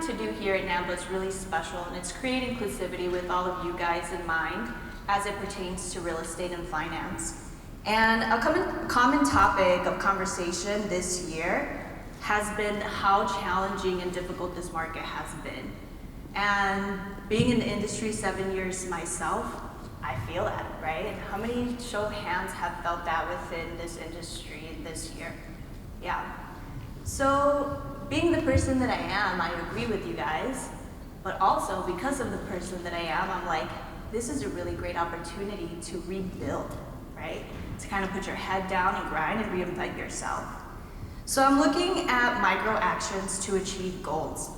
trying to do here at NAMMBA is really special, and it's create inclusivity with all of you guys in mind as it pertains to real estate and finance. And a common topic of conversation this year has been how challenging and difficult this market has been. And being in the industry 7 years myself, I feel that, right? And how many show of hands have felt that within this industry this year? Yeah. So being the person that I am, I agree with you guys, but also because of the person that I am, I'm like, this is a really great opportunity to rebuild, right? To kind of put your head down and grind and reinvent yourself. So I'm looking at micro actions to achieve goals.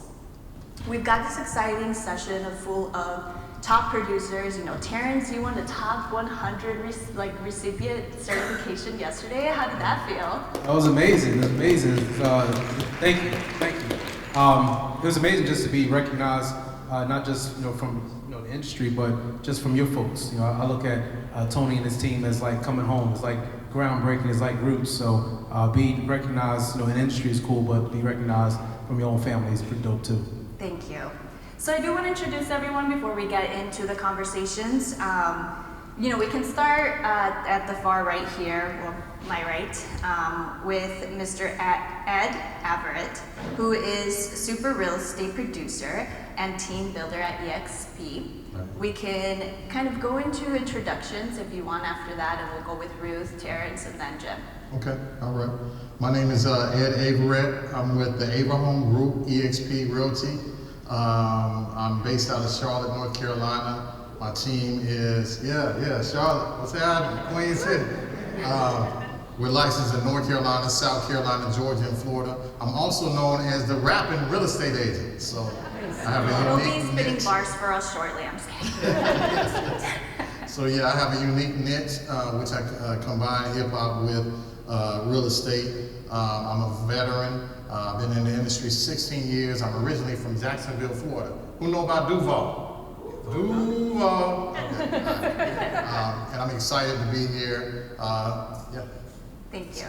We've got this exciting session full of top producers. You know, Terrence, you won the top 100 recipient certification yesterday. How did that feel? That was amazing. It was amazing. Thank you. It was amazing just to be recognized, not just from the industry, but just from your folks. I look at Tony and his team as like coming home. It's like groundbreaking. It's like roots. So being recognized, in industry is cool, but be recognized from your own family is pretty dope too. Thank you. So I do want to introduce everyone before we get into the conversations. We can start at the far right here, well, my right, with Mr. Ed Averette, who is super real estate producer and team builder at EXP. Right. We can kind of go into introductions if you want after that, and we'll go with Ruth, Terrence, and then Jim. Okay, all right. My name is Ed Averette. I'm with the Averhome Group, EXP Realty. I'm based out of Charlotte, North Carolina. My team is, Charlotte. What's happening? Queen City. We're licensed in North Carolina, South Carolina, Georgia, and Florida. I'm also known as the rapping real estate agent. So I have a unique niche. He'll be spitting bars for us shortly, I'm just kidding. So yeah, I have a unique niche, which I combine hip hop with real estate. I'm a veteran. I've been in the industry 16 years. I'm originally from Jacksonville, Florida. Who know about Duval? Duval. Okay. And I'm excited to be here. Thank you.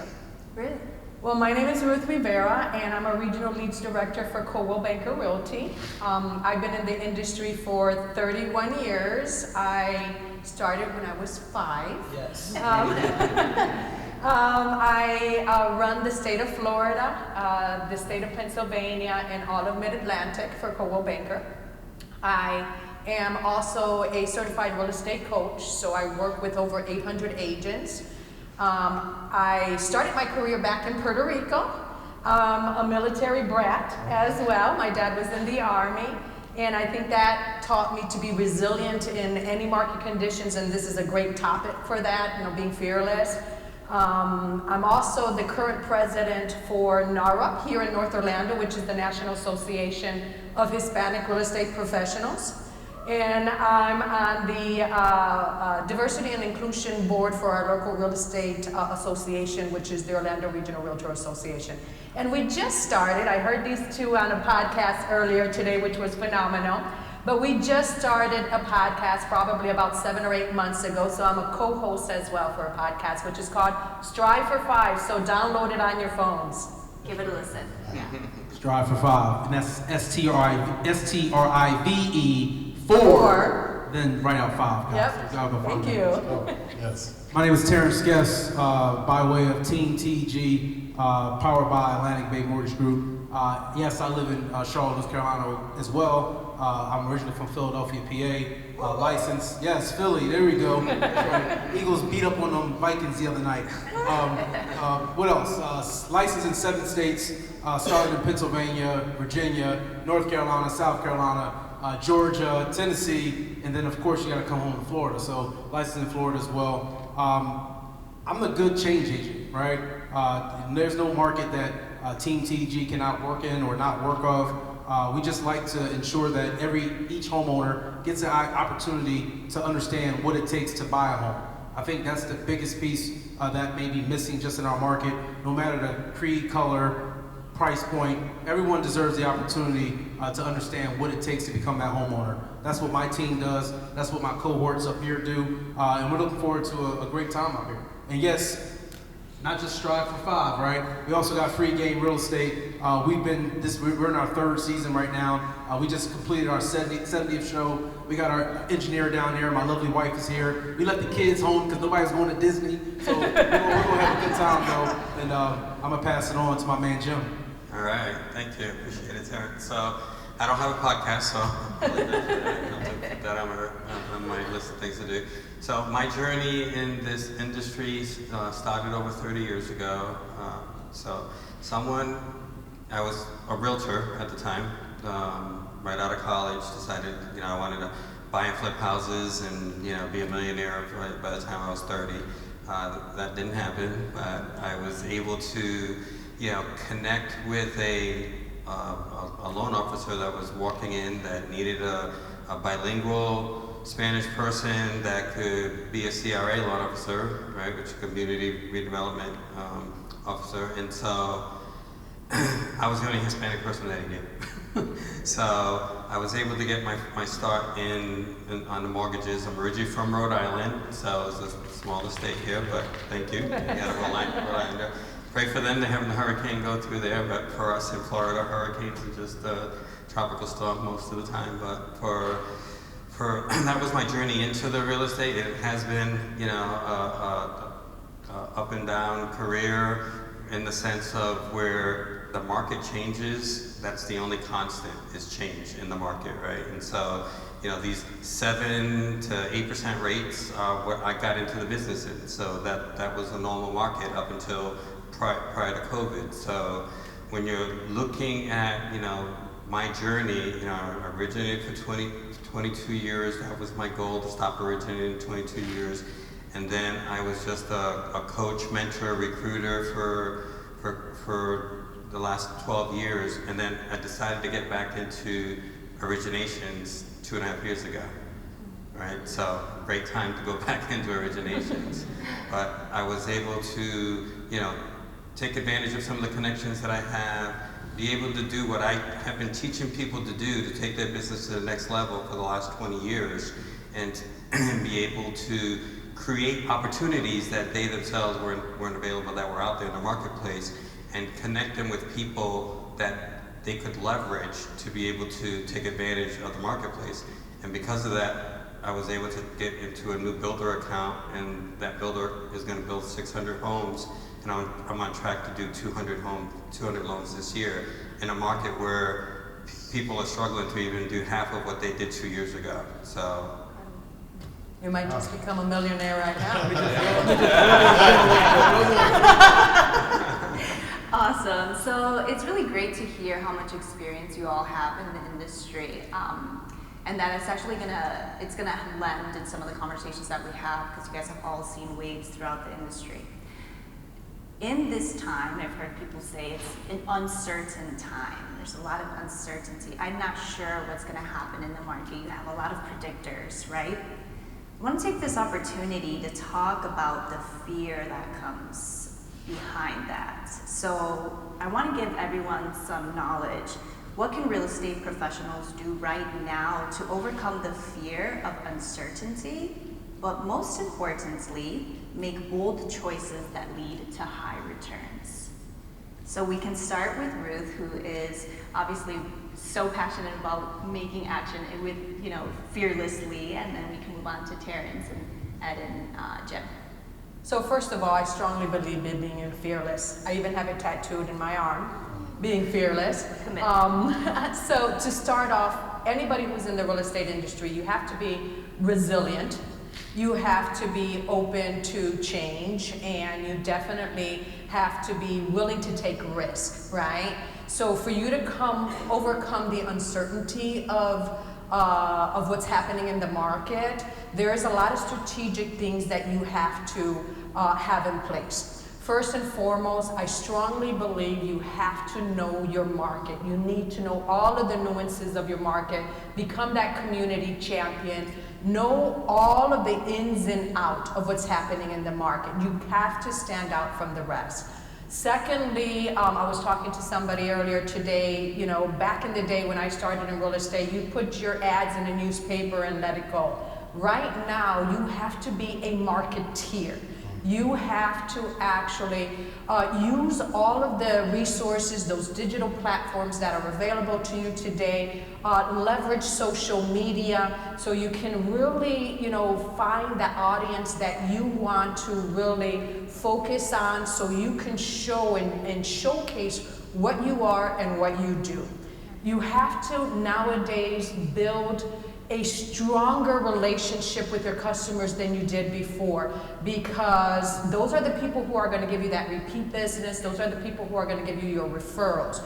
Ruth? Well, my name is Ruth Rivera, and I'm a regional leads director for Coldwell Banker Realty. I've been in the industry for 31 years. I started when I was 5. Yes. I run the state of Florida, the state of Pennsylvania, and all of Mid-Atlantic for Coldwell Banker. I am also a certified real estate coach, so I work with over 800 agents. I started my career back in Puerto Rico, a military brat as well. My dad was in the Army, and I think that taught me to be resilient in any market conditions, and this is a great topic for that, being fearless. I'm also the current president for NARA here in North Orlando, which is the National Association of Hispanic Real Estate Professionals. And I'm on the Diversity and Inclusion Board for our local real estate association, which is the Orlando Regional Realtor Association. And we just started, I heard these two on a podcast earlier today, which was phenomenal. But we just started a podcast probably about 7 or 8 months ago, so I'm a co-host as well for a podcast, which is called Strive for 5, so download it on your phones. Give it a listen. Yeah. Strive for 5, and that's STRIVE 4. Then write out 5. Yep. Thank you. Yes. My name is Terrence Guest, by way of Team TG, powered by Atlantic Bay Mortgage Group. Yes, I live in Charlotte, North Carolina as well. I'm originally from Philadelphia, PA. Licensed, yes, Philly, there we go. Right. Eagles beat up on them Vikings the other night. What else? Licensed in 7 states, started in Pennsylvania, Virginia, North Carolina, South Carolina, Georgia, Tennessee, and then of course you gotta come home to Florida. So licensed in Florida as well. I'm the good change agent, right? There's no market that Team TG cannot work in or not work of. We just like to ensure that each homeowner gets an opportunity to understand what it takes to buy a home. I think that's the biggest piece that may be missing just in our market. No matter the creed, color, price point, everyone deserves the opportunity to understand what it takes to become that homeowner. That's what my team does. That's what my cohorts up here do. And we're looking forward to a great time out here. And yes, not just strive for 5, right? We also got free game real estate. We're in our 3rd season right now. We just completed our 70th show. We got our engineer down there. My lovely wife is here. We let the kids home because nobody's going to Disney. So we're gonna have a good time though. And I'm gonna pass it on to my man Jim. All right, thank you, appreciate it, Terrence. So I don't have a podcast, so I'll put that on my list of things to do. So my journey in this industry started over 30 years ago. I was a realtor at the time, right out of college, decided, I wanted to buy and flip houses and, be a millionaire by the time I was 30. That didn't happen, but I was able to, connect with a loan officer that was walking in that needed a bilingual Spanish person that could be a CRA loan officer, right, which is a community redevelopment officer, and so I was the only Hispanic person that he knew. So I was able to get my start on the mortgages. I'm originally from Rhode Island, so it's a small estate here, but thank you. Rhode Island. Pray for them. They're having a hurricane go through there, but for us in Florida, hurricanes are just a tropical storm most of the time. But for that was my journey into the real estate. It has been, a up and down career in the sense of where the market changes. That's the only constant is change in the market, right? And so, these 7 to 8% rates are what I got into the business in. So that was a normal market up until prior to COVID. So when you're looking at, my journey, I originated for 22 years. That was my goal, to stop originating in 22 years. And then I was just a coach, mentor, recruiter for the last 12 years. And then I decided to get back into originations 2.5 years ago. Right, so great time to go back into originations. But I was able to, take advantage of some of the connections that I have, be able to do what I have been teaching people to do to take their business to the next level for the last 20 years, and be able to create opportunities that they themselves weren't available, that were out there in the marketplace, and connect them with people that they could leverage to be able to take advantage of the marketplace. And because of that, I was able to get into a new builder account, and that builder is going to build 600 homes, and I'm on track to do 200 loans this year in a market where people are struggling to even do half of what they did 2 years ago. So You might just become a millionaire right now. Awesome. So it's really great to hear how much experience you all have in the industry. And that it's actually gonna lend in some of the conversations that we have, because you guys have all seen waves throughout the industry. In this time, I've heard people say it's an uncertain time. There's a lot of uncertainty. I'm not sure what's gonna happen in the market. You have a lot of predictors, right? I want to take this opportunity to talk about the fear that comes behind that. So I want to give everyone some knowledge. What can real estate professionals do right now to overcome the fear of uncertainty, but most importantly, make bold choices that lead to high returns? So we can start with Ruth, who is obviously so passionate about making action with, fearlessly, and then we can move on to Terrence and Ed and Jim. So first of all, I strongly believe in being fearless. I even have it tattooed in my arm, being fearless. So to start off, anybody who's in the real estate industry, you have to be resilient. You have to be open to change, and you definitely have to be willing to take risk, right? So for you to overcome the uncertainty of what's happening in the market, there's a lot of strategic things that you have to have in place. First and foremost, I strongly believe you have to know your market. You need to know all of the nuances of your market, become that community champion, know all of the ins and outs of what's happening in the market. You have to stand out from the rest. Secondly, I was talking to somebody earlier today, back in the day when I started in real estate, you put your ads in a newspaper and let it go. Right now, you have to be a marketeer. You have to actually use all of the resources, those digital platforms that are available to you today. Leverage social media so you can really, find the audience that you want to really focus on, so you can show and showcase what you are and what you do. You have to nowadays build a stronger relationship with your customers than you did before, because those are the people who are going to give you that repeat business. Those are the people who are going to give you your referrals.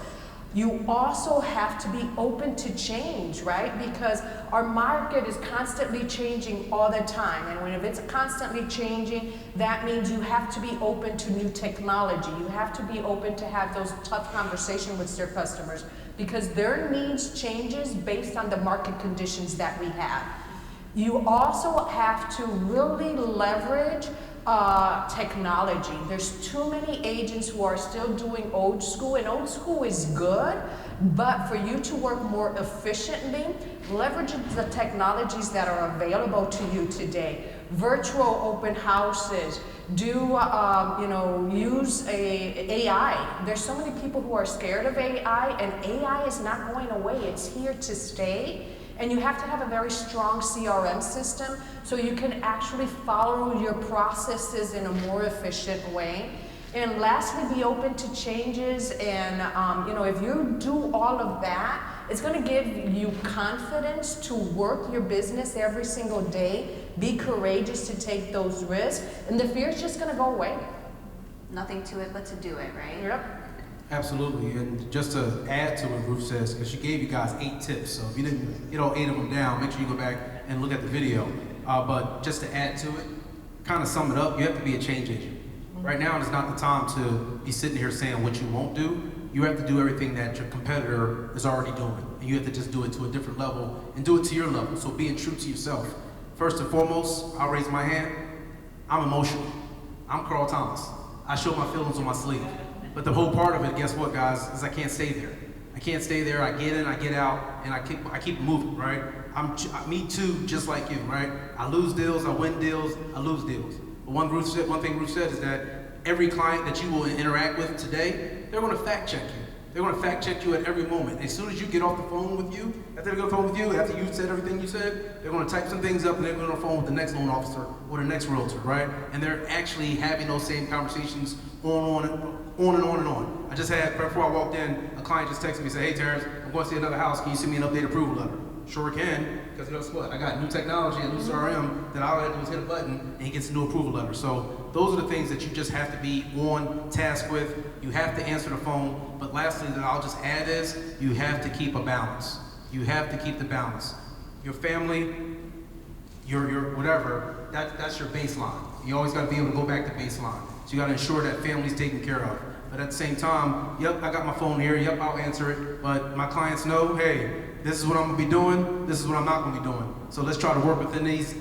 You also have to be open to change, right? Because our market is constantly changing all the time. And if it's constantly changing, that means you have to be open to new technology. You have to be open to have those tough conversations with your customers, because their needs changes based on the market conditions that we have. You also have to really leverage technology. There's too many agents who are still doing old school, and old school is good, but for you to work more efficiently, leverage the technologies that are available to you today. Virtual open houses, use AI. There's so many people who are scared of AI, and AI is not going away. It's here to stay. And you have to have a very strong CRM system so you can actually follow your processes in a more efficient way. And lastly, be open to changes. And if you do all of that, it's going to give you confidence to work your business every single day. Be courageous to take those risks, and the fear is just going to go away. Nothing to it but to do it, right? Yep. Absolutely, and just to add to what Ruth says, because she gave you guys 8 tips, so if you didn't get all 8 of them down, make sure you go back and look at the video. But just to add to it, kind of sum it up, you have to be a change agent. Right now is not the time to be sitting here saying what you won't do. You have to do everything that your competitor is already doing, and you have to just do it to a different level and do it to your level, so being true to yourself. First and foremost, I'll raise my hand. I'm emotional. I'm Carl Thomas. I show my feelings on my sleeve. But the whole part of it, guess what, guys, is I can't stay there. I can't stay there. I get in, I get out, and I keep moving, right? Me too, just like you, right? I lose deals, I win deals, I lose deals. But one thing Ruth said is that every client that you will interact with today, they're going to fact check you. They're going to fact check you at every moment. As soon as you get off the phone with you, after they get off the phone with you, after you said everything you said, they're going to type some things up and they're going to phone with the next loan officer or the next realtor, right? And they're actually having those same conversations on and on. I just had, before I walked in, a client just texted me and said, "Hey Terrence, I'm going to see another house. Can you send me an updated approval letter?" Sure can, because guess what? I got new technology, a new CRM, that all I have to do is hit a button and he gets a new approval letter. So those are the things that you just have to be on task with. You have to answer the phone. But lastly, that I'll just add is, you have to keep a balance. You have to keep the balance. Your family, your whatever, that's your baseline. You always got to be able to go back to baseline. So you got to ensure that family's taken care of. But at the same time, yep, I got my phone here, yep, I'll answer it. But my clients know, hey, this is what I'm gonna be doing, this is what I'm not gonna be doing. So let's try to work within these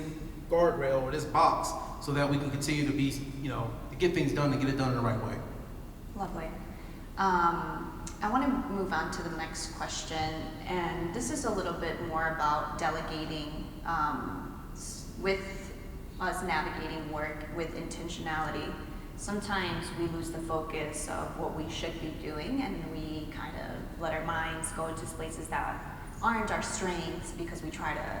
guardrail or this box so that we can continue to be, to get things done and get it done in the right way. Lovely. I want to move on to the next question, and this is a little bit more about delegating with us navigating work with intentionality. Sometimes we lose the focus of what we should be doing, and we kind of let our minds go into places that aren't our strengths because we try to,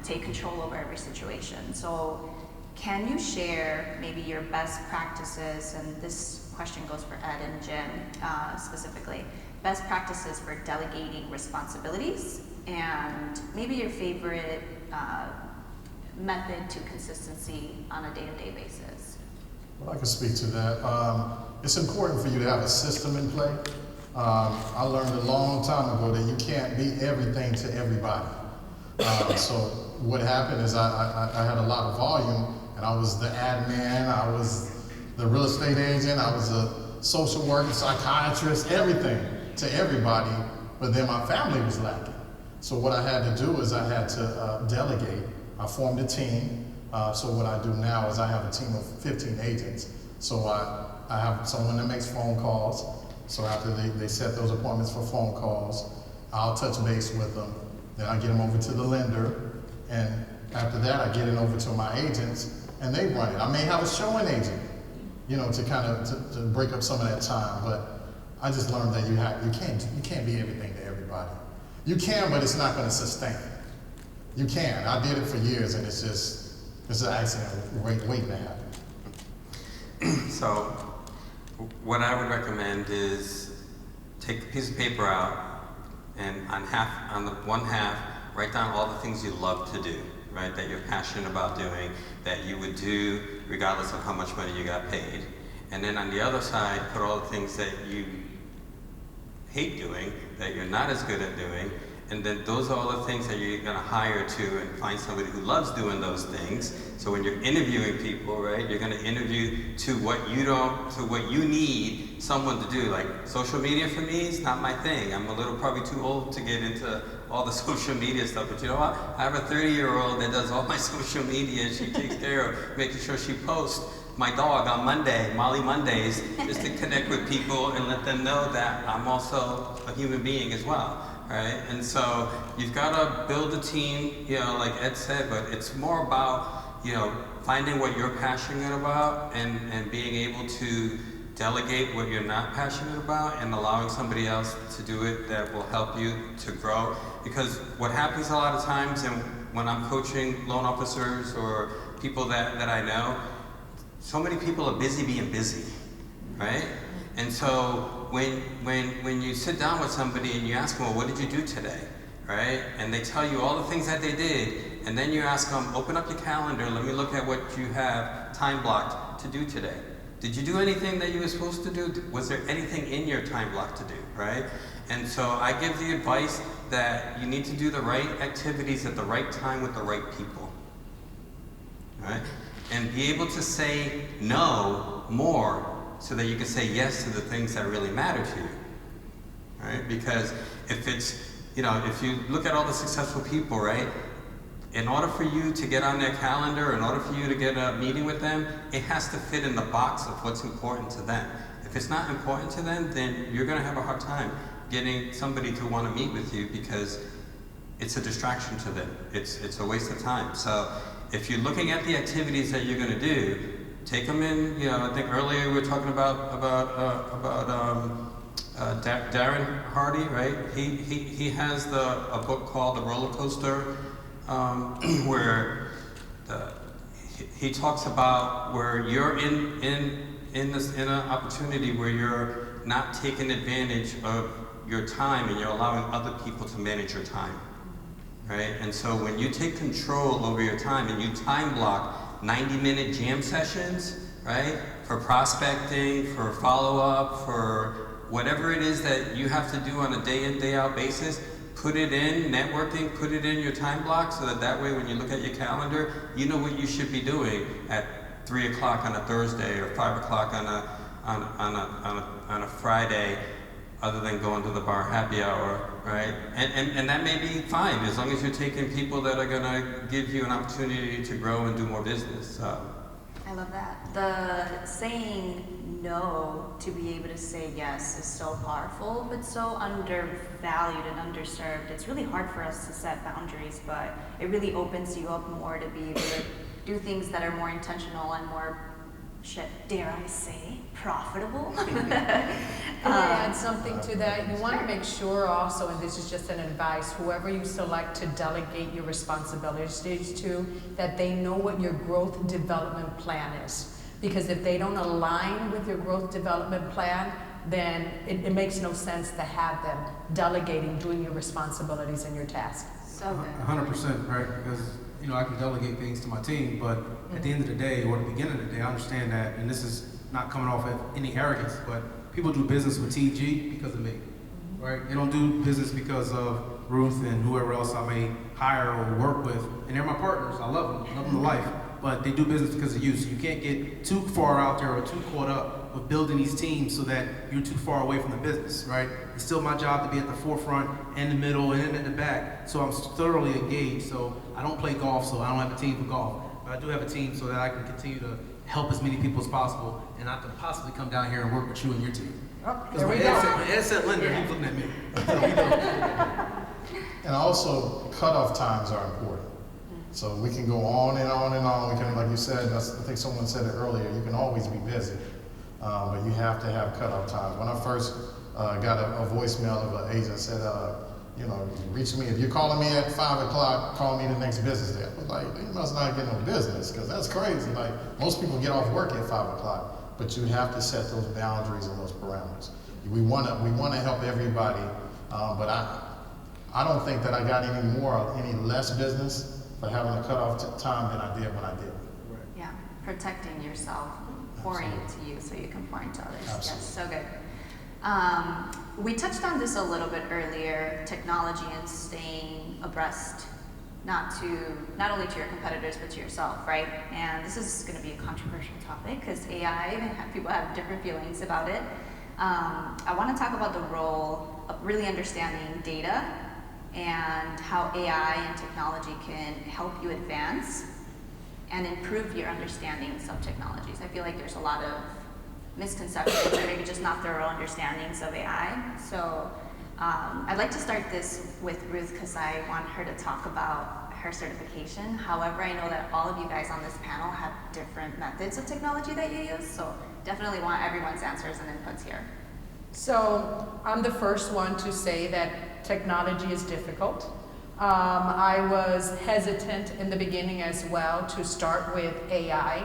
take control over every situation. So can you share maybe your best practices, and this question goes for Ed and Jim specifically, best practices for delegating responsibilities, and maybe your favorite method to consistency on a day-to-day basis? Well, I can speak to that. It's important for you to have a system in play. I learned a long time ago that you can't be everything to everybody. So what happened is I had a lot of volume, and I was the admin, I was the real estate agent, I was a social worker, psychiatrist, everything to everybody, but then my family was lacking. So what I had to do is I had to delegate. I formed a team. So what I do now is I have a team of 15 agents. So I have someone that makes phone calls. So after they set those appointments for phone calls, I'll touch base with them. Then I get them over to the lender. And after that, I get it over to my agents. and they run it. I may have a showing agent, you know, to kind of to break up some of that time, but I just learned that you can't be everything to everybody. You can, but it's not going to sustain. You can. I did it for years, and it's an accident waiting to happen. So, what I would recommend is take a piece of paper out, and on the one half, write down all the things you love to do, right? That you're passionate about doing, that you would do regardless of how much money you got paid. And then on the other side, put all the things that you hate doing, that you're not as good at doing, and then those are all the things that you're gonna hire to and find somebody who loves doing those things. So when you're interviewing people, right, you're gonna interview to what you need someone to do. Like social media for me is not my thing. I'm probably too old to get into all the social media stuff, but you know what? I have a 30-year-old that does all my social media, and she takes care of making sure she posts my dog on Monday, Molly Mondays, just to connect with people and let them know that I'm also a human being as well, right? And so you've got to build a team, you know, like Ed said, but it's more about, you know, finding what you're passionate about and being able to delegate what you're not passionate about and allowing somebody else to do it that will help you to grow. Because what happens a lot of times, and when I'm coaching loan officers or people that I know, so many people are busy being busy, right? And so when you sit down with somebody and you ask them, well, what did you do today, right? And they tell you all the things that they did, and then you ask them, open up your calendar, let me look at what you have time blocked to do today. Did you do anything that you were supposed to do? Was there anything in your time block to do, right? And so I give the advice that you need to do the right activities at the right time with the right people, right? And be able to say no more so that you can say yes to the things that really matter to you, right? Because if it's, you know, if you look at all the successful people, right? In order for you to get on their calendar, in order for you to get a meeting with them, it has to fit in the box of what's important to them. If it's not important to them, then you're gonna have a hard time getting somebody to wanna meet with you because it's a distraction to them. It's a waste of time. So if you're looking at the activities that you're gonna do, take them in, you know, I think earlier we were talking about Darren Hardy, right? He has a book called The Roller Coaster, where he talks about where you're in an opportunity where you're not taking advantage of your time and you're allowing other people to manage your time, right? And so when you take control over your time and you time block 90-minute jam sessions, right? For prospecting, for follow-up, for whatever it is that you have to do on a day in, day out basis, put it in networking, put it in your time block so that way when you look at your calendar, you know what you should be doing at 3 o'clock on a Thursday or 5 o'clock on a Friday, other than going to the bar happy hour, right? And that may be fine as long as you're taking people that are gonna give you an opportunity to grow and do more business. I love that. The saying no to be able to say yes is so powerful, but so undervalued and underserved. It's really hard for us to set boundaries, but it really opens you up more to be able to do things that are more intentional and more, dare I say, profitable. Can I add something to that? You want to make sure also, and this is just an advice, whoever you select to delegate your responsibilities to, that they know what your growth development plan is. Because if they don't align with your growth development plan, then it makes no sense to have them delegating, doing your responsibilities and your tasks. So good. 100%, right? Because, you know, I can delegate things to my team, but at the end of the day, or the beginning of the day, I understand that, and this is not coming off of any arrogance, but people do business with TG because of me, right? They don't do business because of Ruth and whoever else I may hire or work with, and they're my partners. I love them to life, but they do business because of you. So you can't get too far out there or too caught up with building these teams so that you're too far away from the business, right? It's still my job to be at the forefront, in the middle, and in the back. So I'm thoroughly engaged. So I don't play golf, so I don't have a team for golf. But I do have a team so that I can continue to help as many people as possible, and I can possibly come down here and work with you and your team. Because when Ed said lender, he was looking at me. So we know. And also, cutoff times are important. So we can go on and on and on. We can, like you said, I think someone said it earlier, you can always be busy, but you have to have cutoff times. When I first got a voicemail of an agent said, you know, reach me, if you're calling me at 5 o'clock, call me the next business day. I was like, you must not get no business, because that's crazy. Like, most people get off work at 5 o'clock, but you have to set those boundaries and those parameters. We want to help everybody, but I don't think that I got any less business for having a cutoff time than I did when I did. Yeah, protecting yourself, pouring into you so you can pour into others. Absolutely. Yes, so good. We touched on this a little bit earlier, technology and staying abreast, not only to your competitors, but to yourself, right? And this is going to be a controversial topic because AI, people have different feelings about it. I want to talk about the role of really understanding data and how AI and technology can help you advance and improve your understandings of technologies. I feel like there's a lot of misconceptions or maybe just not thorough understandings of AI. So I'd like to start this with Ruth because I want her to talk about her certification. However, I know that all of you guys on this panel have different methods of technology that you use, so definitely want everyone's answers and inputs here. So I'm the first one to say that technology is difficult. I was hesitant in the beginning as well to start with AI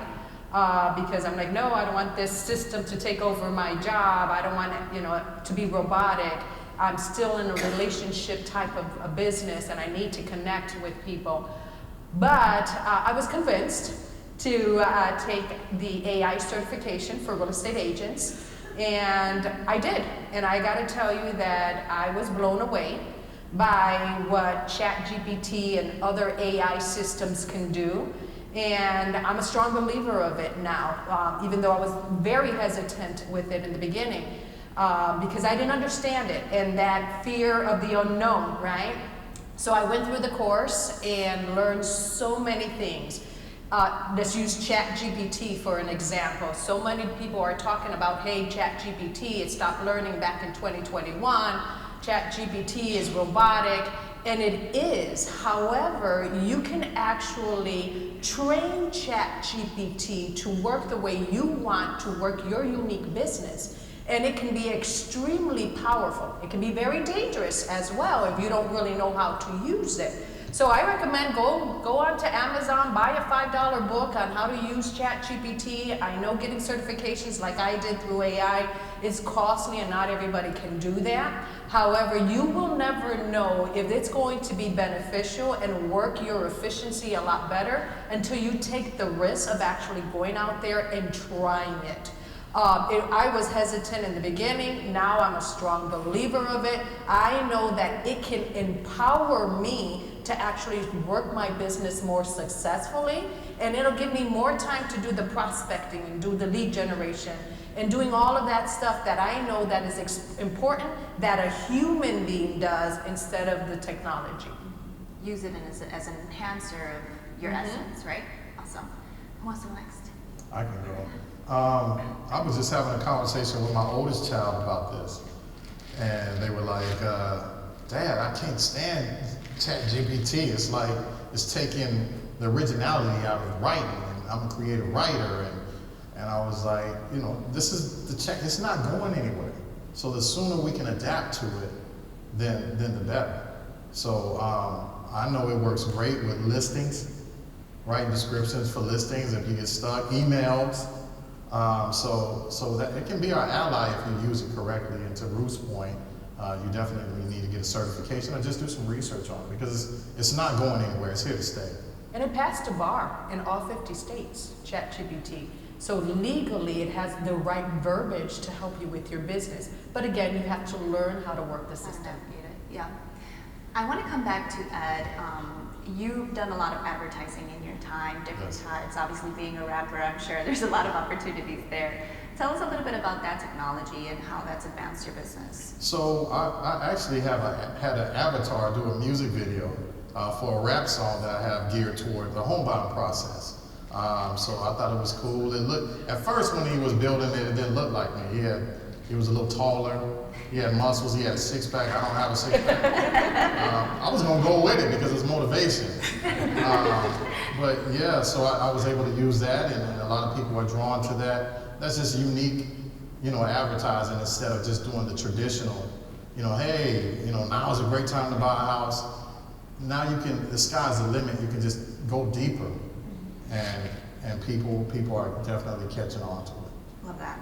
because I'm like, no, I don't want this system to take over my job. I don't want it, you know, to be robotic. I'm still in a relationship type of a business and I need to connect with people. But I was convinced to take the AI certification for real estate agents. And I did, and I gotta tell you that I was blown away by what ChatGPT and other AI systems can do. And I'm a strong believer of it now, even though I was very hesitant with it in the beginning, because I didn't understand it and that fear of the unknown, right? So I went through the course and learned so many things. Let's use ChatGPT for an example. So many people are talking about, hey, ChatGPT, it stopped learning back in 2021. ChatGPT is robotic, and it is. However, you can actually train ChatGPT to work the way you want to work your unique business. And it can be extremely powerful. It can be very dangerous as well if you don't really know how to use it. So I recommend go onto Amazon, buy a $5 book on how to use ChatGPT. I know getting certifications like I did through AI is costly and not everybody can do that. However, you will never know if it's going to be beneficial and work your efficiency a lot better until you take the risk of actually going out there and trying it. I was hesitant in the beginning. Now I'm a strong believer of it. I know that it can empower me to actually work my business more successfully, and it'll give me more time to do the prospecting and do the lead generation and doing all of that stuff that I know that is important that a human being does instead of the technology. Use it as an enhancer of your essence, right? Awesome. Who wants to go next? I can go. I was just having a conversation with my oldest child about this, and they were like, Dad, I can't stand ChatGPT. It's like, it's taking the originality out of writing, and I'm a creative writer, and I was like, you know, this is the check, it's not going anywhere. So the sooner we can adapt to it, then the better. So I know it works great with listings, writing descriptions for listings if you get stuck, emails. So that it can be our ally if you use it correctly. And to Ruth's point, you definitely need to get a certification or just do some research on it because it's not going anywhere. It's here to stay. And it passed a bar in all 50 states, ChatGPT. So legally, it has the right verbiage to help you with your business. But again, you have to learn how to work the system. Yeah. I want to come back to Ed. You've done a lot of advertising in your time, different types. Obviously, being a rapper, I'm sure there's a lot of opportunities there. Tell us a little bit about that technology and how that's advanced your business. So I actually had an avatar do a music video for a rap song that I have geared toward the home buying process. So I thought it was cool. It looked, at first when he was building it, it didn't look like me. He had He was a little taller. He had muscles. He had a six-pack. I don't have a six-pack. I was gonna go with it because it's motivation. But yeah, so I was able to use that, and a lot of people are drawn to that. That's just unique, advertising instead of just doing the traditional, hey, now is a great time to buy a house. Now the sky's the limit. You can just go deeper, and people are definitely catching on to it. Love that.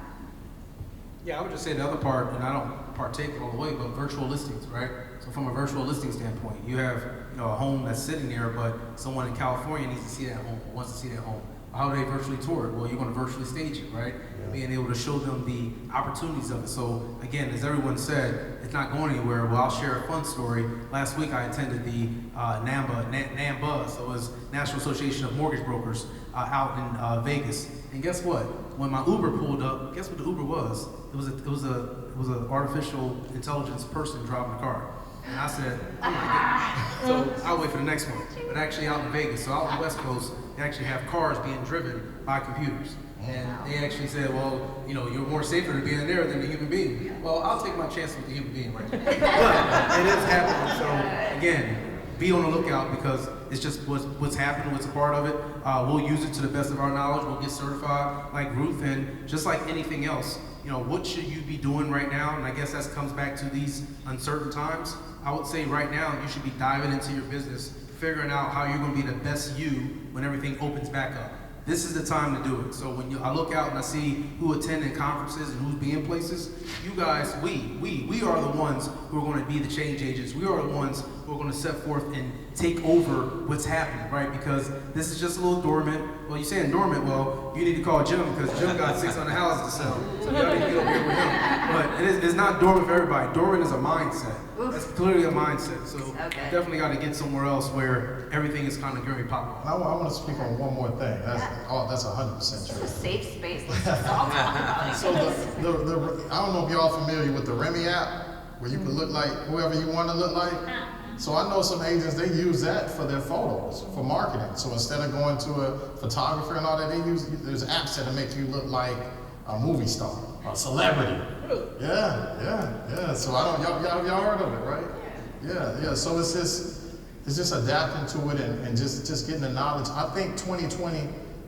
Yeah, I would just say the other part, and I don't partake all the way, but virtual listings, right? So from a virtual listing standpoint, you have a home that's sitting there, but someone in California needs to see that home, or wants to see that home. How do they virtually tour it? Well, you're going to virtually stage it, right? Yeah. Being able to show them the opportunities of it. So again, as everyone said, it's not going anywhere. Well, I'll share a fun story. Last week I attended the NAMMBA, so it was National Association of Mortgage Brokers out in Vegas. And guess what? When my Uber pulled up, guess what the Uber was? It was an artificial intelligence person driving the car. And I said, oh my goodness. So I'll wait for the next one. But actually out in Vegas, so out on the West Coast, they actually have cars being driven by computers. And they actually said, well, you're more safer to be in there than a human being. Well, I'll take my chance with the human being right now. But it is happening. So again, be on the lookout because it's just what's happening, what's a part of it. We'll use it to the best of our knowledge. We'll get certified like Ruth, and just like anything else, what should you be doing right now? And I guess that comes back to these uncertain times. I would say right now, you should be diving into your business, figuring out how you're going to be the best you when everything opens back up. This is the time to do it. So when I look out and I see who attending conferences and who's being places, you guys, we are the ones who are going to be the change agents. We are the ones who are going to set forth and take over what's happening, right? Because this is just a little dormant. Well, you're saying dormant, well, you need to call Jim because Jim got 600 houses to sell. So you got to get over here with him. But it's not dormant for everybody. Dormant is a mindset. Oof. That's clearly a mindset. So Okay. you definitely got to get somewhere else where everything is kind of going to pop up. I want to speak on one more thing. That's 100% It's true. a safe space. Let's just all talk about it. So I don't know if y'all familiar with the Remy app, where you can look like whoever you want to look like. So I know some agents, they use that for their photos, for marketing. So instead of going to a photographer and all that, there's apps that make you look like a movie star, a celebrity. Yeah. So y'all heard of it, right? Yeah. So it's just adapting to it and just getting the knowledge. I think 2020,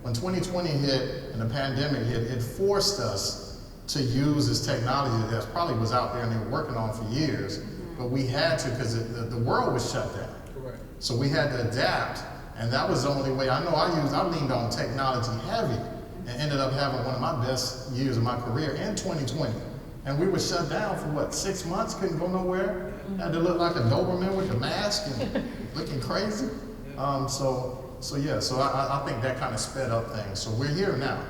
when 2020 hit and the pandemic hit, it forced us to use this technology that probably was out there and they were working on for years. But we had to because the world was shut down. Correct. So we had to adapt, and that was the only way. I know I leaned on technology heavy and ended up having one of my best years of my career in 2020. And we were shut down for 6 months, couldn't go nowhere. Had to look like a Doberman with a mask and looking crazy. So I think that kind of sped up things. So we're here now.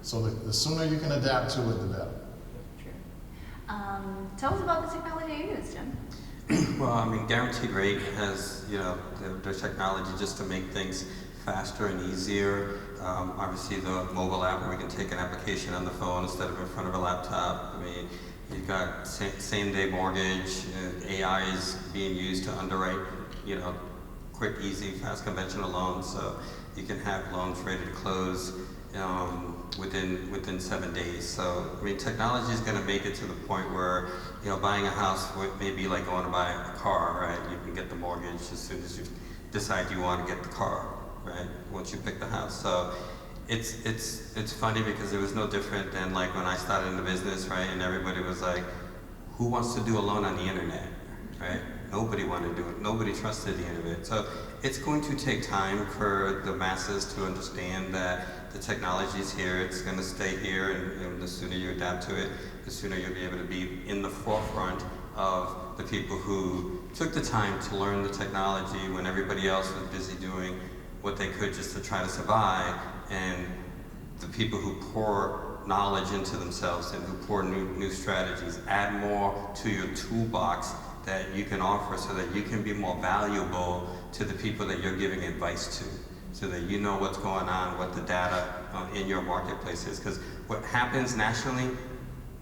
So the sooner you can adapt to it, the better. Tell us about the technology you use, Jim. Well, Guaranteed Rate has, their technology just to make things faster and easier. Obviously, the mobile app where we can take an application on the phone instead of in front of a laptop. You've got same-day mortgage. AI is being used to underwrite, quick, easy, fast, conventional loans. So you can have loans ready to close within 7 days. So technology is going to make it to the point where buying a house may be like going to buy a car, right? You can get the mortgage as soon as you decide you want to get the car, right? Once you pick the house. So it's funny because it was no different than like when I started in the business, right? And everybody was like, who wants to do a loan on the internet, right? Nobody wanted to do it. Nobody trusted the internet. So it's going to take time for the masses to understand that the technology is here. It's going to stay here, and the sooner you adapt to it, the sooner you'll be able to be in the forefront of the people who took the time to learn the technology when everybody else was busy doing what they could just to try to survive, and the people who pour knowledge into themselves and who pour new strategies, add more to your toolbox that you can offer so that you can be more valuable to the people that you're giving advice to, so that you know what's going on, what the data in your marketplace is. Because what happens nationally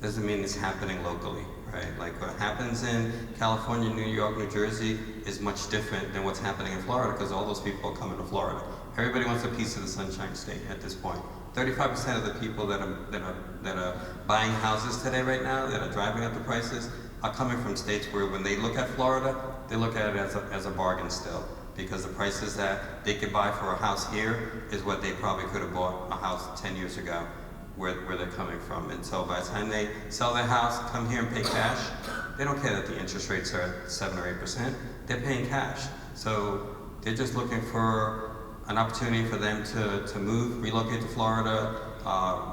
doesn't mean it's happening locally, right? Like what happens in California, New York, New Jersey is much different than what's happening in Florida, because all those people are coming to Florida. Everybody wants a piece of the Sunshine State at this point. 35% of the people that are buying houses today right now, that are driving up the prices, are coming from states where when they look at Florida, they look at it as a bargain still. Because the prices that they could buy for a house here is what they probably could have bought a house 10 years ago where they're coming from. And so by the time they sell their house, come here and pay cash, they don't care that the interest rates are at 7 or 8%, they're paying cash. So they're just looking for an opportunity for them to move, relocate to Florida,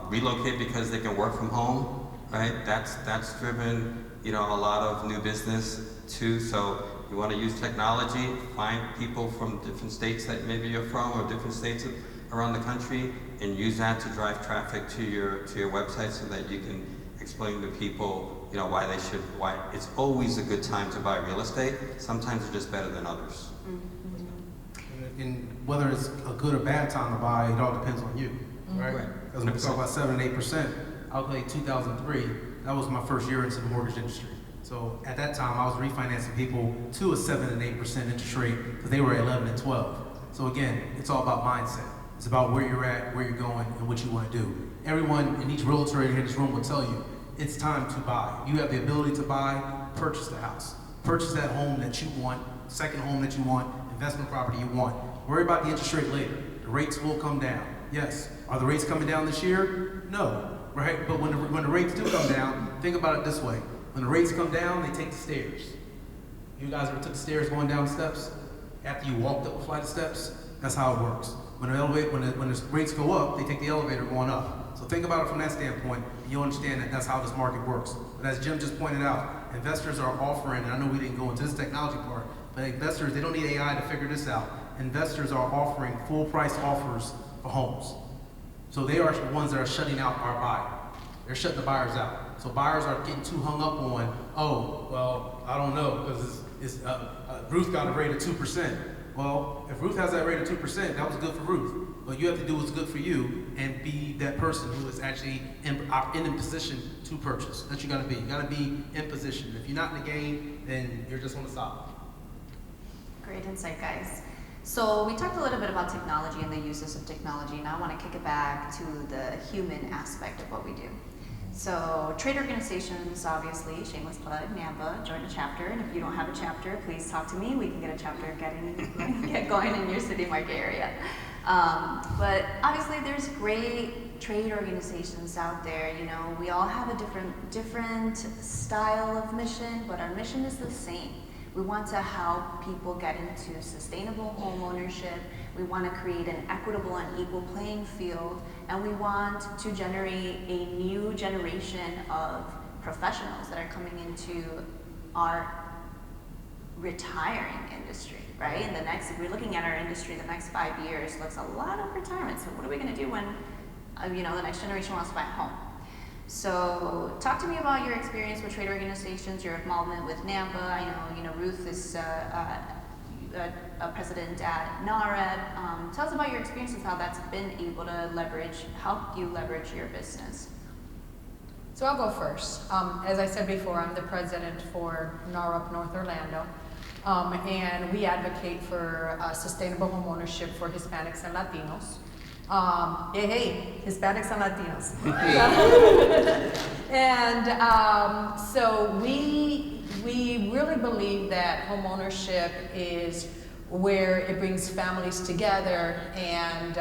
relocate because they can work from home, right? That's driven, a lot of new business too. So you want to use technology, find people from different states that maybe you're from or different states around the country, and use that to drive traffic to your website so that you can explain to people, why it's always a good time to buy real estate. Sometimes it's just better than others. Mm-hmm. And whether it's a good or bad time to buy, it all depends on you, right? Because when we talk about 7 and 8%, I'll say 2003, that was my first year into the mortgage industry. So at that time, I was refinancing people to a 7 and 8% interest rate because they were at 11 and 12. So again, it's all about mindset. It's about where you're at, where you're going, and what you want to do. Everyone in each realtor in this room will tell you, it's time to buy. You have the ability to buy, purchase the house. Purchase that home that you want, second home that you want, investment property you want. Worry about the interest rate later. The rates will come down. Yes. Are the rates coming down this year? No. Right? But when the rates do come down, think about it this way. When the rates come down, they take the stairs. You guys ever took the stairs going down the steps? After you walked up a flight of steps? That's how it works. When the rates go up, they take the elevator going up. So think about it from that standpoint, and you'll understand that that's how this market works. But as Jim just pointed out, investors are offering, and I know we didn't go into this technology part, but investors, they don't need AI to figure this out. Investors are offering full price offers for homes. So they are the ones that are shutting out our buyer. They're shutting the buyers out. So buyers are getting too hung up on, oh, well, I don't know, because Ruth got a rate of 2%. Well, if Ruth has that rate of 2%, that was good for Ruth. What you have to do what's good for you and be that person who is actually in a position to purchase. That's what you gotta be. You gotta be in position. If you're not in the game, then you're just on the side. Great insight, guys. So we talked a little bit about technology and the uses of technology, and I want to kick it back to the human aspect of what we do. So trade organizations, obviously, shameless plug, NAMMBA, join a chapter, and if you don't have a chapter, please talk to me. We can get a chapter get going in your city market area. But obviously there's great trade organizations out there. We all have a different style of mission, but our mission is the same. We want to help people get into sustainable home ownership. We want to create an equitable and equal playing field, and we want to generate a new generation of professionals that are coming into our retiring industry, right? If we're looking at our industry, the next 5 years looks a lot of retirement. So what are we going to do when, the next generation wants to buy a home? So talk to me about your experience with trade organizations, your involvement with NAMMBA. I know Ruth is a president at NAREB. Tell us about your experiences, how that's been able to help you leverage your business. So I'll go first. As I said before, I'm the president for NAREB North Orlando, and we advocate for sustainable home ownership for Hispanics and Latinos. Hispanics and Latinos. And so we really believe that home ownership is where it brings families together, and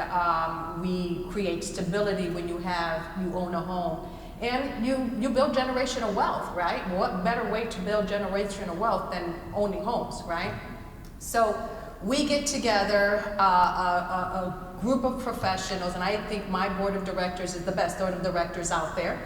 we create stability when you own a home. And you build generational wealth, right? What better way to build generational wealth than owning homes, right? So we get together, a group of professionals, and I think my board of directors is the best board of directors out there.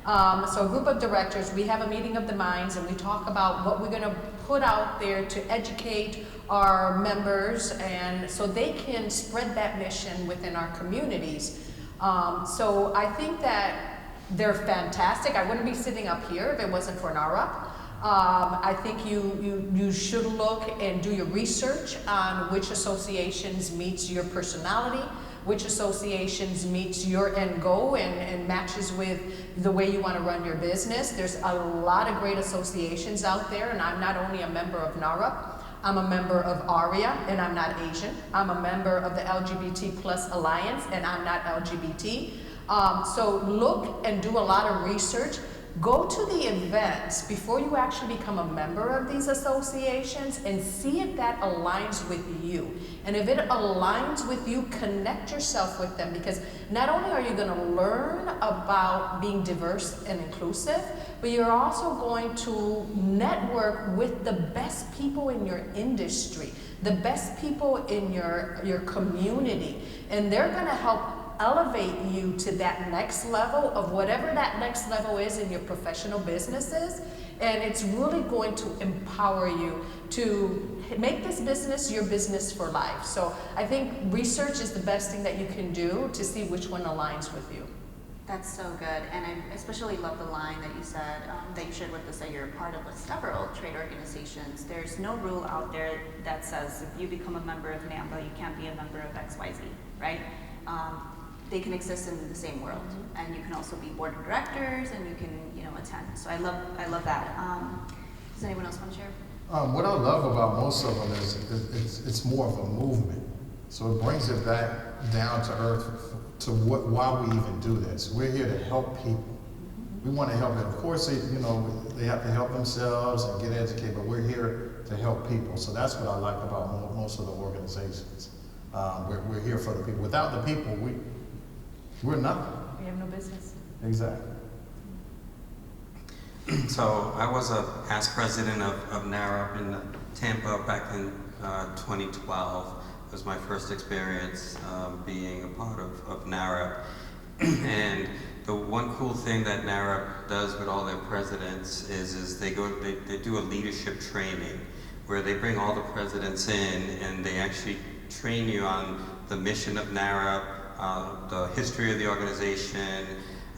So a group of directors, we have a meeting of the minds, and we talk about what we're going to put out there to educate our members, and so they can spread that mission within our communities. So I think that they're fantastic. I wouldn't be sitting up here if it wasn't for NAREB. I think you should look and do your research on which associations meets your personality, which associations meets your end goal and matches with the way you want to run your business. There's a lot of great associations out there, and I'm not only a member of NAREB, I'm a member of ARIA, and I'm not Asian. I'm a member of the LGBT+ Alliance, and I'm not LGBT. So look and do a lot of research. Go to the events before you actually become a member of these associations and see if that aligns with you. And if it aligns with you, connect yourself with them, because not only are you going to learn about being diverse and inclusive, but you're also going to network with the best people in your industry, the best people in your community, and they're going to help elevate you to that next level of whatever that next level is in your professional businesses. And it's really going to empower you to make this business your business for life. So I think research is the best thing that you can do to see which one aligns with you. That's so good, and I especially love the line that you said, that you shared with us, that you're a part of several trade organizations. There's no rule out there that says if you become a member of NAMMBA, you can't be a member of XYZ, right? They can exist in the same world, and you can also be board of directors, and you can, attend. So I love that. Does anyone else want to share? What I love about most of them is it's more of a movement. So it brings it back down to earth to why we even do this. We're here to help people. We want to help them. Of course, they have to help themselves and get educated, but we're here to help people. So that's what I like about most of the organizations. We're here for the people. Without the people, we're nothing. We have no business. Exactly. So I was a past president of NARRA in Tampa back in 2012. It was my first experience being a part of NARRA. And the one cool thing that NARRA does with all their presidents is they do a leadership training where they bring all the presidents in and they actually train you on the mission of NARRA, the history of the organization,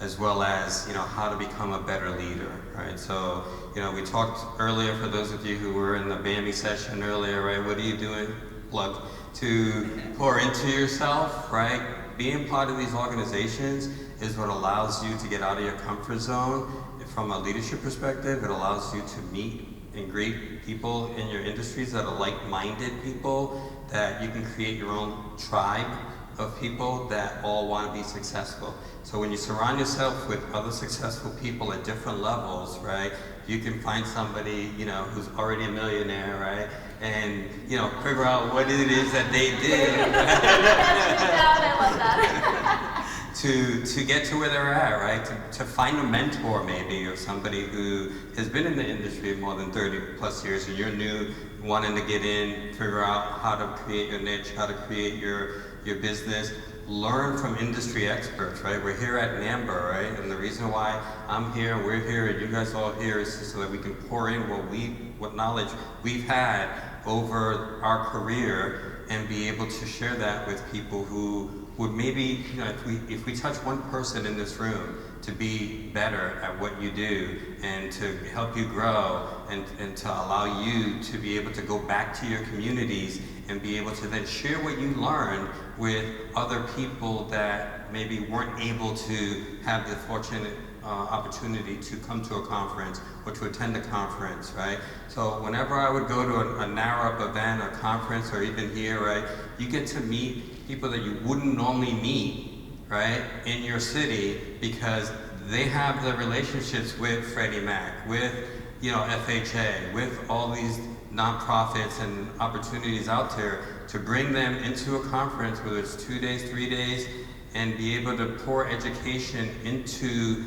as well as how to become a better leader, right? So we talked earlier, for those of you who were in the BAMI session earlier, right? What are you doing? Plug to pour into yourself, right? Being part of these organizations is what allows you to get out of your comfort zone. From a leadership perspective, it allows you to meet and greet people in your industries that are like-minded people, that you can create your own tribe of people that all want to be successful. So when you surround yourself with other successful people at different levels, right, you can find somebody, who's already a millionaire, right, and, figure out what it is that they did. I love that. to get to where they're at, right, to find a mentor maybe, or somebody who has been in the industry more than 30 plus years, and you're new, wanting to get in, figure out how to create your niche, how to create your business. Learn from industry experts, right? We're here at NAMMBA, right? And the reason why I'm here, we're here, and you guys all here is so that we can pour in what knowledge we've had over our career and be able to share that with people who would maybe, if we touch one person in this room to be better at what you do and to help you grow and to allow you to be able to go back to your communities and be able to then share what you learned with other people that maybe weren't able to have the fortunate opportunity to come to a conference or to attend a conference, right? So whenever I would go to a NARRA event or conference or even here, right, you get to meet people that you wouldn't normally meet, right, in your city, because they have the relationships with Freddie Mac, with FHA, with all these nonprofits and opportunities out there to bring them into a conference, whether it's 2 days, 3 days, and be able to pour education into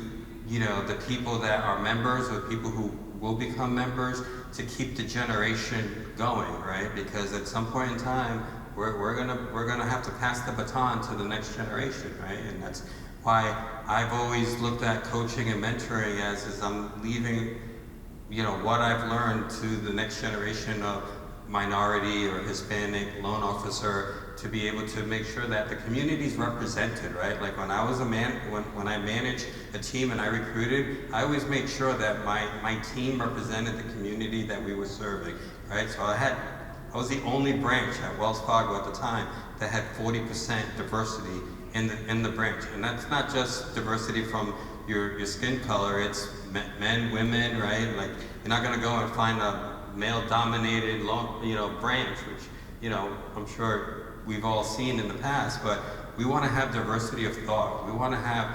the people that are members or people who will become members, to keep the generation going, right? Because at some point in time, we're gonna have to pass the baton to the next generation, right? And that's why I've always looked at coaching and mentoring as I'm leaving, what I've learned to the next generation of minority or Hispanic loan officer, to be able to make sure that the community's represented, right? Like when I was when I managed a team and I recruited, I always made sure that my team represented the community that we were serving, right? So I was the only branch at Wells Fargo at the time that had 40% diversity in the branch. And that's not just diversity from your skin color, it's men, women, right? Like, you're not gonna go and find a male-dominated, branch, which, I'm sure we've all seen in the past, but We want to have diversity of thought. We want to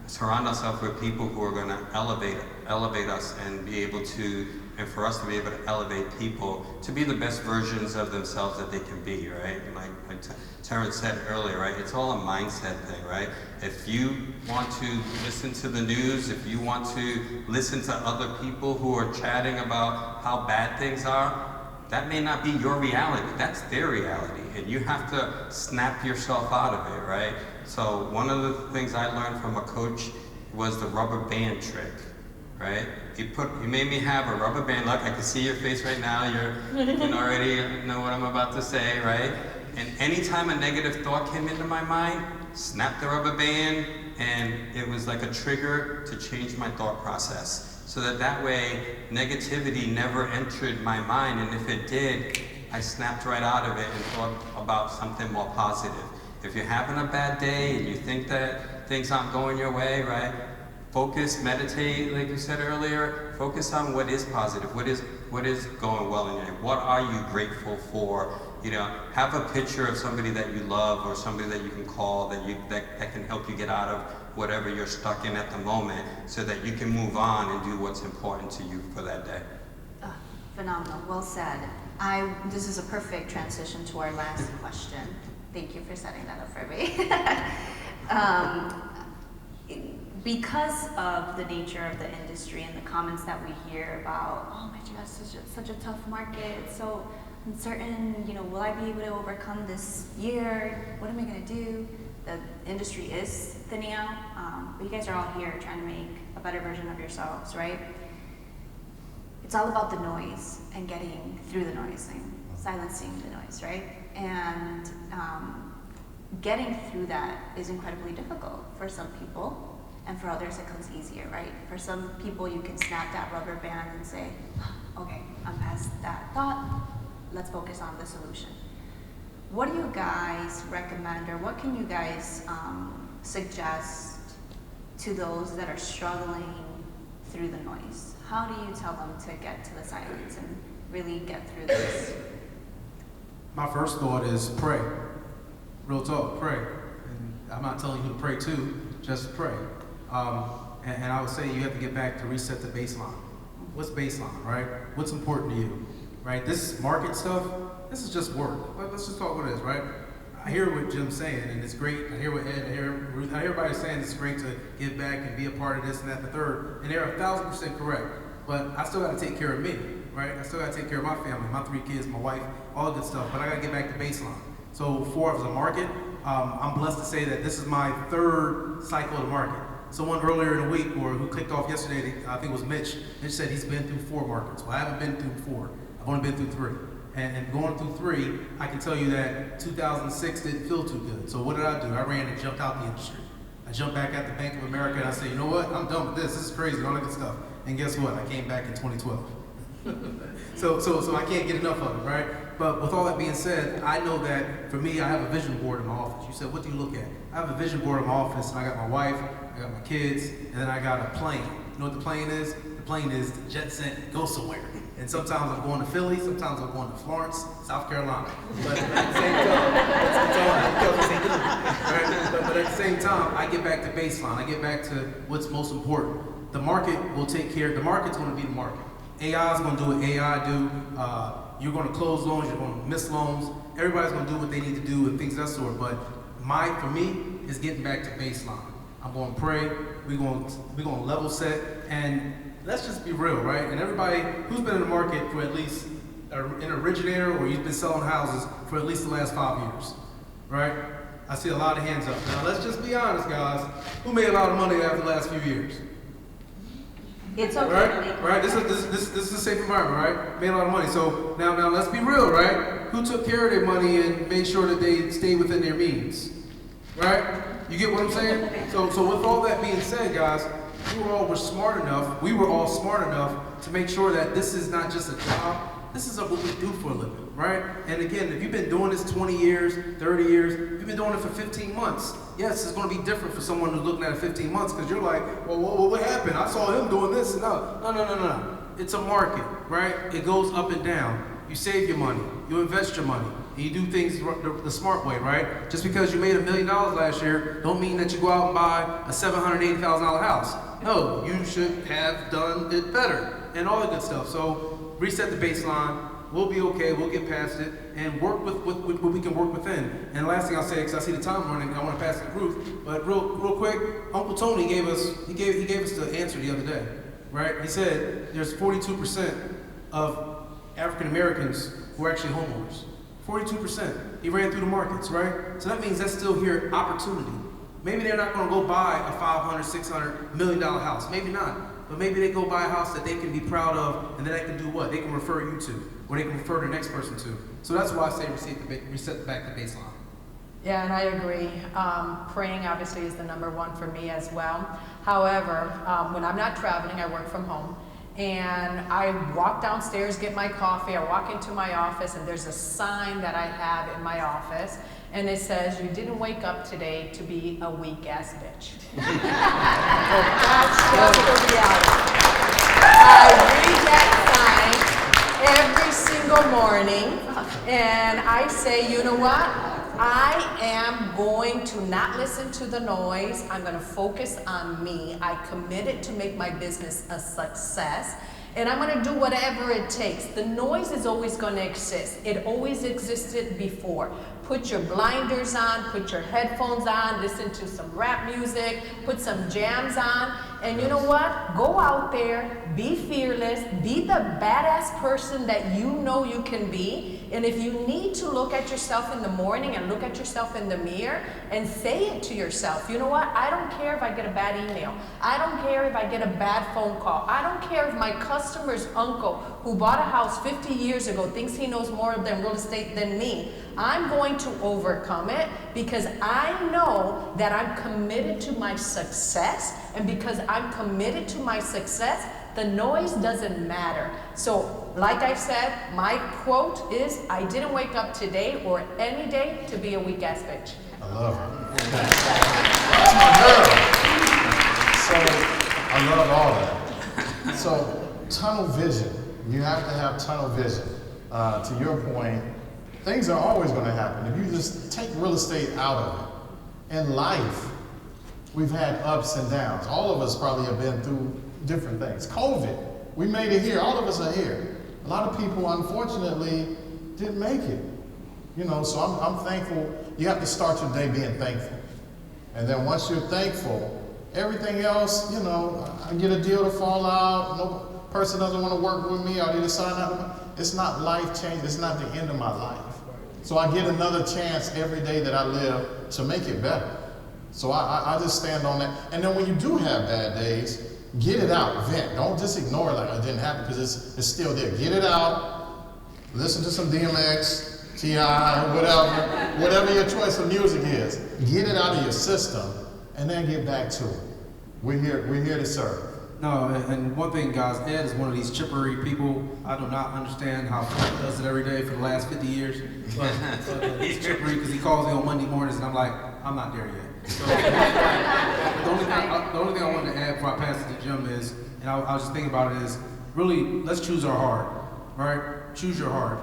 surround ourselves with people who are going to elevate us and be able to, and for us to be able to elevate people to be the best versions of themselves that they can be, right? And like Terrence said earlier, right? It's all a mindset thing, right? If you want to listen to the news, if you want to listen to other people who are chatting about how bad things are, that may not be your reality. That's their reality, and you have to snap yourself out of it, right? So one of the things I learned from a coach was the rubber band trick, right? You made me have a rubber band. Look, I can see your face right now. You can already know what I'm about to say, right? And anytime a negative thought came into my mind, snap the rubber band, and it was like a trigger to change my thought process. So that way, negativity never entered my mind, and if it did, I snapped right out of it and thought about something more positive. If you're having a bad day and you think that things aren't going your way, right? Focus, meditate, like you said earlier. Focus on what is positive, what is going well in your life. What are you grateful for? You know, have a picture of somebody that you love or somebody that you can call that can help you get out of whatever you're stuck in at the moment, so that you can move on and do what's important to you for that day. Phenomenal, well said. This is a perfect transition to our last question. Thank you for setting that up for me. Because of the nature of the industry and the comments that we hear about, oh my gosh, such a tough market, it's so uncertain, you know, will I be able to overcome this year? What am I gonna do? The industry is thinning out, but you guys are all here trying to make a better version of yourselves, right? It's all about the noise and getting through the noise and silencing the noise, right? And getting through that is incredibly difficult for some people. And for others, it comes easier, right? For some people, you can snap that rubber band and say, okay, I'm past that thought. Let's focus on the solution. What do you guys recommend, or what can you guys suggest to those that are struggling through the noise? How do you tell them to get to the silence and really get through this? My first thought is pray. Real talk, pray. And I'm not telling you to pray to, just pray. And I would say you have to get back to reset the baseline. What's baseline, right? What's important to you, right? This market stuff, this is just work. Let's just talk what it is, right? I hear what Jim's saying, and it's great. I hear what Ed, I hear Ruth, I hear everybody saying it's great to give back and be a part of this and that and the third, and they're 1,000% correct. But I still got to take care of me, right? I still got to take care of my family, my 3 kids, my wife, all the good stuff. But I got to get back to baseline. So for the market, I'm blessed to say that this is my 3rd cycle of the market. Someone earlier in the week, or who clicked off yesterday, I think it was Mitch said he's been through 4 markets. Well, I haven't been through 4. I've only been through 3. And going through 3, I can tell you that 2006 didn't feel too good. So what did I do? I ran and jumped out the industry. I jumped back at the Bank of America and I said, you know what? I'm done with this. This is crazy and all that good stuff. And guess what? I came back in 2012. So I can't get enough of it, right? But with all that being said, I know that for me, I have a vision board in my office. You said, what do you look at? I have a vision board in my office, and I got my wife, I got my kids, and then I got a plane. You know what the plane is? The plane is the jet set, go somewhere. And sometimes I'm going to Philly, sometimes I'm going to Florence, South Carolina. But at the same time, I get back to baseline. I get back to what's most important. The market will take care, the market's going to be the market. AI is going to do what AI do. You're going to close loans, you're going to miss loans. Everybody's going to do what they need to do and things of that sort. But for me, is getting back to baseline. I'm going to pray. We're going to level set, and let's just be real, right? And everybody who's been in the market for at least an originator, or you've been selling houses for at least the last 5 years, right? I see a lot of hands up. Now let's just be honest, guys. Who made a lot of money after the last few years? It's okay. Right. This is a safe environment, right? Made a lot of money. So now let's be real, right? Who took care of their money and made sure that they stayed within their means, right? You get what I'm saying? So with all that being said, guys, we were all smart enough to make sure that this is not just a job. This is what we do for a living, right? And again, if you've been doing this 20 years, 30 years, you've been doing it for 15 months. Yes, it's going to be different for someone who's looking at it 15 months, because you're like, well, what happened? I saw him doing this. No. It's a market, right? It goes up and down. You save your money. You invest your money. And you do things the smart way, right? Just because you made $1 million last year, don't mean that you go out and buy a $780,000 house. No, you should have done it better and all the good stuff. So reset the baseline. We'll be okay. We'll get past it and work with what we can work within. And the last thing I'll say, because I see the time running, I want to pass it to Ruth. But real quick, Uncle Tony gave us the answer the other day, right? He said there's 42% of African Americans who are actually homeowners. 42%. He ran through the markets, right? So that means that's still here opportunity. Maybe they're not going to go buy a $500, $600 million house. Maybe not. But maybe they go buy a house that they can be proud of, and then they can do what? They can refer you to, or they can refer the next person to. So that's why I say reset back the baseline. Yeah, and I agree. Praying obviously is the #1 for me as well. However, when I'm not traveling, I work from home. And I walk downstairs, get my coffee, I walk into my office, and there's a sign that I have in my office, and it says, "You didn't wake up today to be a weak-ass bitch." Well, that's just the reality. I read that sign every single morning, and I say, you know what? I am going to not listen to the noise. I'm going to focus on me. I committed to make my business a success, and I'm going to do whatever it takes. The noise is always going to exist. It always existed before. Put your blinders on, put your headphones on, listen to some rap music, put some jams on, and you know what? Go out there, be fearless, be the badass person that you know you can be. And if you need to look at yourself in the morning and look at yourself in the mirror and say it to yourself, you know what? I don't care if I get a bad email. I don't care if I get a bad phone call. I don't care if my customer's uncle who bought a house 50 years ago thinks he knows more than real estate than me. I'm going to overcome it because I know that I'm committed to my success, and because I'm committed to my success, the noise doesn't matter. So, like I said, my quote is, I didn't wake up today or any day to be a weak-ass bitch. I love her. That's my girl. So, I love all that. So, tunnel vision. You have to have tunnel vision. To your point, things are always going to happen. If you just take real estate out of it. In life, we've had ups and downs. All of us probably have been through different things. COVID, we made it here. All of us are here. A lot of people, unfortunately, didn't make it. You know, so I'm thankful. You have to start your day being thankful. And then once you're thankful, everything else, you know, I get a deal to fall out, no person doesn't want to work with me, I need to sign out. It's not life change, it's not the end of my life. So I get another chance every day that I live to make it better. So I just stand on that. And then when you do have bad days, get it out, vent. Don't just ignore it like it didn't happen, because it's still there. Get it out, listen to some DMX, T.I., whatever your choice of music is. Get it out of your system and then get back to it. We're here to serve. No, and one thing, guys, Ed is one of these chippery people. I do not understand how he does it every day for the last 50 years. But he's chippery because he calls me on Monday mornings, and I'm like, I'm not there yet. So, the only thing I wanted to add before I pass it to Jim is, and I was just thinking about it, is really, let's choose our heart, right? Choose your heart.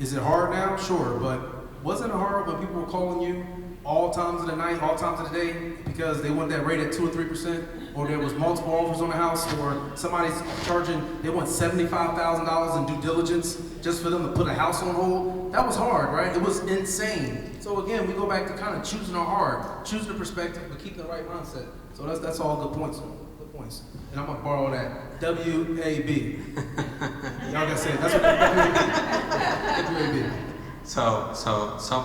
Is it hard now? Sure, but wasn't it hard when people were calling you all times of the night, all times of the day, because they want that rate at 2 or 3%, or there was multiple offers on the house, or somebody's charging, they want $75,000 in due diligence just for them to put a house on hold? That was hard, right? It was insane. So again, we go back to kind of choosing our heart, choosing the perspective, but keeping the right mindset. So that's all good points. Good points. And I'm gonna borrow that. W-A-B. Y'all gotta say it. That's what W-A-B. So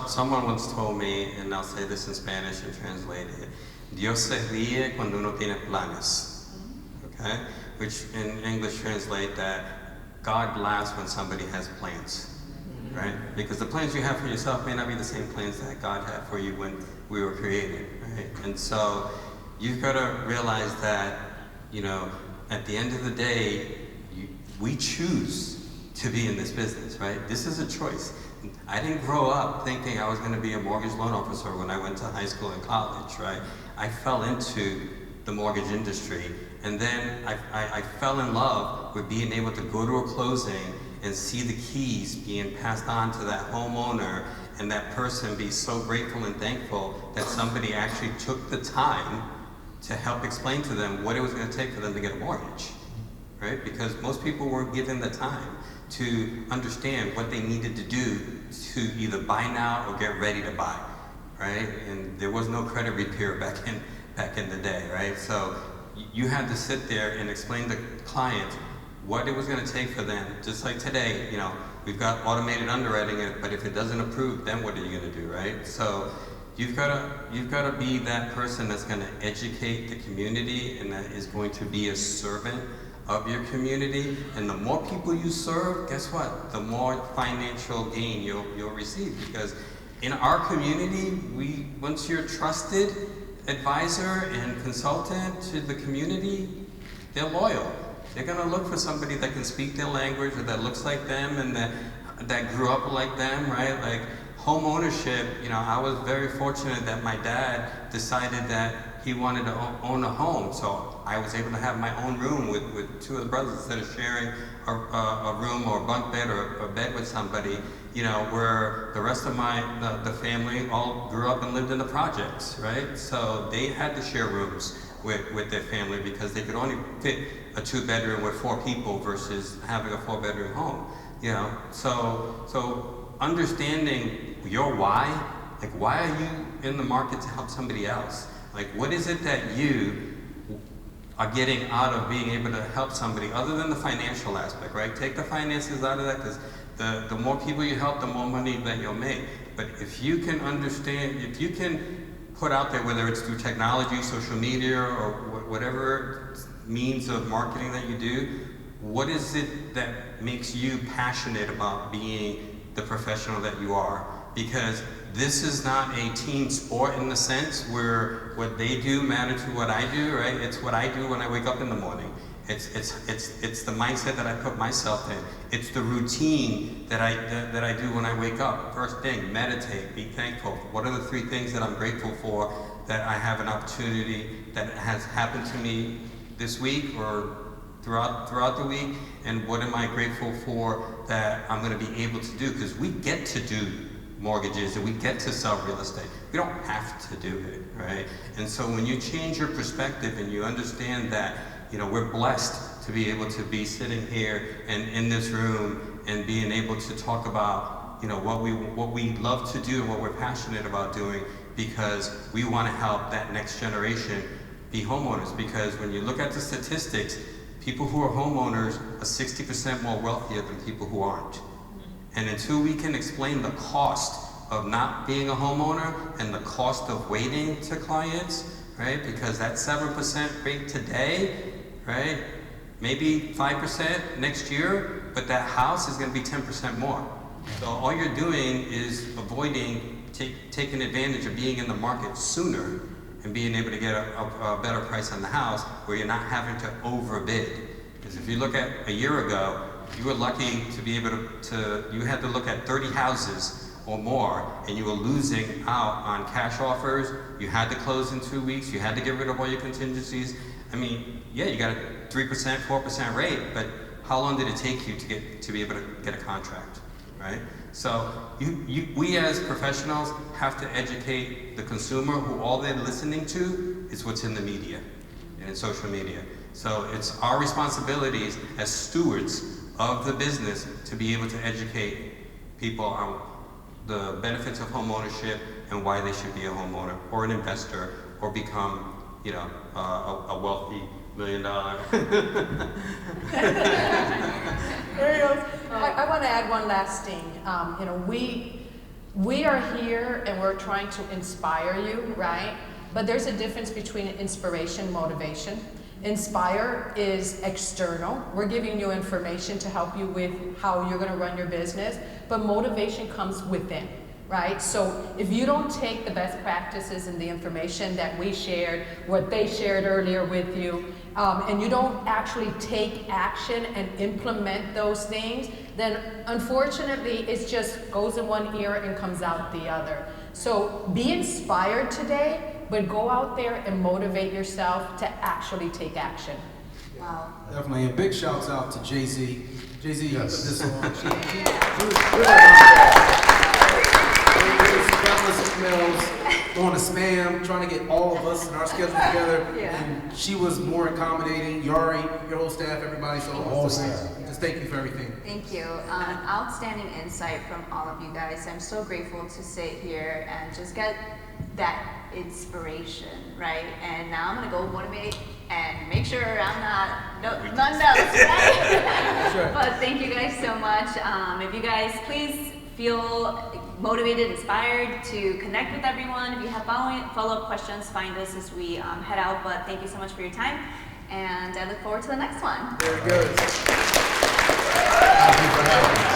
someone once told me, and I'll say this in Spanish and translate it, Dios se ríe cuando uno tiene planes, okay? Which in English translate that God laughs when somebody has plans, right? Because the plans you have for yourself may not be the same plans that God had for you when we were created, right? And so you've got to realize that, you know, at the end of the day, we choose to be in this business, right? This is a choice. I didn't grow up thinking I was going to be a mortgage loan officer when I went to high school and college, right? I fell into the mortgage industry, and then I fell in love with being able to go to a closing and see the keys being passed on to that homeowner, and that person be so grateful and thankful that somebody actually took the time to help explain to them what it was going to take for them to get a mortgage, right? Because most people weren't given the time to understand what they needed to do to either buy now or get ready to buy, right? And there was no credit repair back in the day, right? So you had to sit there and explain to clients what it was going to take for them. Just like today, you know, we've got automated underwriting, but if it doesn't approve, then what are you going to do, right? So you've got to be that person that's going to educate the community and that is going to be a servant of your community. And the more people you serve, guess what? The more financial gain you'll receive. Because in our community, once you're a trusted advisor and consultant to the community, they're loyal. They're going to look for somebody that can speak their language or that looks like them and that grew up like them, right? Like home ownership, you know, I was very fortunate that my dad decided that he wanted to own a home. So I was able to have my own room with two of the brothers instead of sharing a room or a bunk bed or a bed with somebody, you know, where the rest of the family all grew up and lived in the projects, right? So they had to share rooms with their family because they could only fit a 2-bedroom with 4 people versus having a 4-bedroom home, you know? So understanding your why, like why are you in the market to help somebody else? Like what is it that you are getting out of being able to help somebody other than the financial aspect, right? Take the finances out of that, because the more people you help, the more money that you'll make. But if you can understand, if you can put out there, whether it's through technology, social media, or whatever means of marketing that you do, what is it that makes you passionate about being the professional that you are? Because this is not a team sport in the sense where what they do matter to what I do, right? It's what I do when I wake up in the morning. It's the mindset that I put myself in. It's the routine that I do when I wake up. First thing, meditate, be thankful. What are the 3 things that I'm grateful for that I have an opportunity that has happened to me this week or throughout the week? And what am I grateful for that I'm going to be able to do? Because we get to do mortgages and we get to sell real estate. We don't have to do it, right? And so when you change your perspective and you understand that, you know, we're blessed to be able to be sitting here and in this room and being able to talk about, you know, what we love to do and what we're passionate about doing, because we want to help that next generation be homeowners. Because when you look at the statistics, people who are homeowners are 60% more wealthier than people who aren't. And until we can explain the cost of not being a homeowner and the cost of waiting to clients, right? Because that 7% rate today, right? Maybe 5% next year, but that house is going to be 10% more. So all you're doing is avoiding taking advantage of being in the market sooner and being able to get a better price on the house where you're not having to overbid. Because if you look at a year ago, you were lucky to be able you had to look at 30 houses or more, and you were losing out on cash offers. You had to close in 2 weeks. You had to get rid of all your contingencies. I mean, yeah, you got a 3%, 4% rate, but how long did it take you to be able to get a contract, right? So we as professionals have to educate the consumer, who all they're listening to is what's in the media and in social media. So it's our responsibilities as stewards of the business to be able to educate people on the benefits of homeownership and why they should be a homeowner or an investor or become, you know, a wealthy $1 million. There he goes. I want to add one last thing. You know, we are here and we're trying to inspire you, right? But there's a difference between inspiration and motivation. Inspire is external. We're giving you information to help you with how you're going to run your business, but motivation comes within, right? So if you don't take the best practices and the information that we shared, what they shared earlier with you, and you don't actually take action and implement those things, then unfortunately it just goes in one ear and comes out the other. So be inspired today, but go out there and motivate yourself to actually take action. Wow. Definitely. And big shouts out to Jay-Z. Jay-Z put Yes. this on. She was countless emails, going to spam, trying to get all of us and our schedule together. Yeah. And she was more accommodating. Yari, your whole staff, everybody. So Whole staff. just thank you for everything. Thank you. Outstanding insight from all of you guys. I'm so grateful to sit here and just get that inspiration, right? And now I'm gonna go motivate and make sure I'm none else, right? Sure. But thank you guys so much. If you guys please feel motivated, inspired to connect with everyone. If you have follow-up questions, find us as we head out. But thank you so much for your time, and I look forward to the next one. Very good. Thank you for having me.